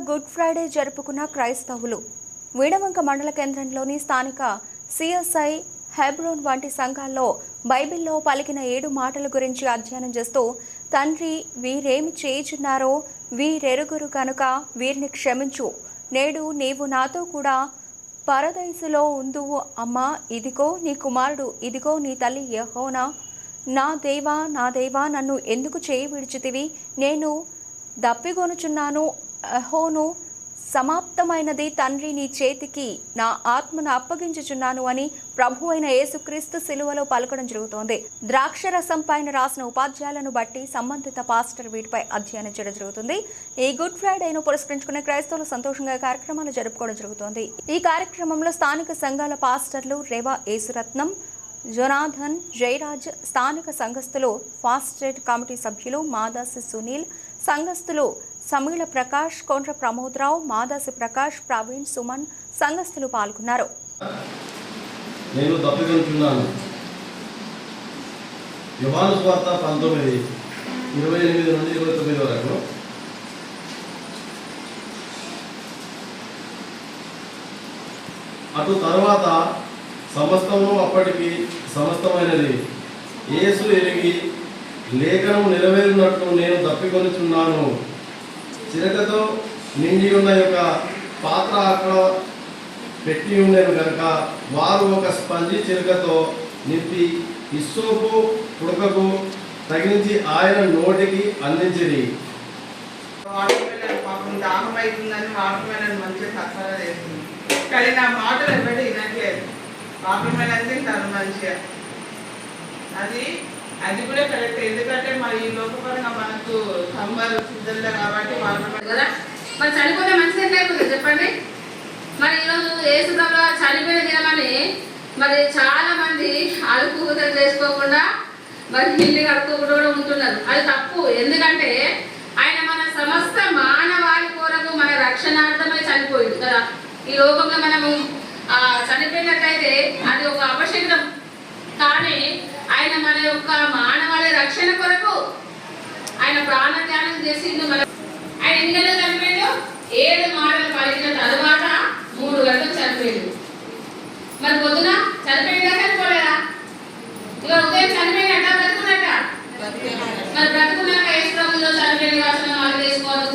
Good Friday జరుపుకున్న క్రైస్తవులు వీడవంక మండల కేంద్రంలోని స్థానిక సిఎస్ఐ, హెబ్రోన్ వంటి సంఘాల్లో బైబిల్లో పలికిన 7 మాటల గురించి అధ్యయనం చేస్తూ, తండ్రి వీరేమి చేయుచున్నారో వీరెరుగురు కనుక వీరిని క్షమించు, నేడు నీవు నాతో కూడా పరదైసులో ఉందువు అమ్మా, ఇదిగో నీ కుమారుడు, ఇదిగో నీ తల్లి యెహోవా, నా దేవా నన్ను ఎందుకు చేయి విడిచితివి, నేను దప్పిగొనుచున్నాను, యెహోవాను సమాప్తమైనది తండ్రి నీ చేతికి నా ఆత్మను అప్పగించుచున్నాను అని ప్రభు అయిన యేసుక్రీస్తు సిలువలో పలకడం జరుగుతోంది. ద్రాక్షరసం పైన రాసిన ఉపాధ్యాయులను బట్టి సంబంధిత పాస్టర్ వీటిపై అధ్యయనం చేయడం జరుగుతుంది. ఈ గుడ్ ఫ్రైడేను పురస్కరించుకునే క్రైస్తవులు సంతోషంగా కార్యక్రమాలు జరుపుకోవడం జరుగుతోంది. ఈ కార్యక్రమంలో స్థానిక సంఘాల పాస్టర్లు రేవా యేసురత్నం, జొనాథన్, జయరాజ్, స్థానిక సంఘస్థులు ఫాస్టెడ్ కమిటీ సభ్యులు మాదాసి సునీల్, సంఘస్థులు సమీళ ప్రకాష్, కొండ్ర ప్రమోదరావు, మాదాసి ప్రకాష్, ప్రవీణ్, సుమన్ సంఘస్థులు పాల్గొన్నారు. నేను తప్పికొంటున్నాను. యోహాను సువార్త 19:28 నుండి 29 వరకు. అటు తరువాత సమస్తము అప్పటికి సమస్తమైనది. యేసు ఎరిగి లేఖనం నెరవేరినట్లు నేను తప్పికొనుచున్నాను. చిరకతో నిండి ఉన్న యొక్క పాత్ర అక్కడ పెట్టి ఉండేను కనుక వారు ఒక స్పంజి చిరకతో నింపి ఇస్సోపు పుడకకు తగిలించి ఆయన నోటికి అందించిరి. పాపం దాహం అవుతుందని వాటర్మెలన్ మంచిగా సరఫరా చేస్తుంది, కానీ నా మాటలు ఎప్పటి వినట్లేదు. వాటర్మెలన్ తింటారు మంచిగా, అది కూడా కరెక్ట్. ఎందుకంటే మరి ఈ లోకపరంగా మనకు సమ్మర్ సీజన్ కాబట్టి కదా, మరి చనిపోతే మంచిది ఎట్లయిపోతుంది చెప్పండి. మరి ఈరోజు యేసు ప్రభువు చనిపోయిన దినమని మరి చాలా మంది అలుపు చేసుకోకుండా మరి ఇల్లు కడుక్కోకుండా కూడా ఉంటున్నారు. అది తప్పు. ఎందుకంటే ఆయన మన సమస్త మానవాళి కొరకు మన రక్షణార్థమై చనిపోయింది కదా. ఈ లోకంలో మనము చనిపోయినట్లయితే అది ఒక అపశకునం, కానీ ఆయన మన యొక్క మానవాళి రక్షణ కొరకు ఆయన ప్రాణ త్యాగం చేసిండు. ఆయన ఎన్ని గంటలు చనిపోయాడు? 7 మాటలు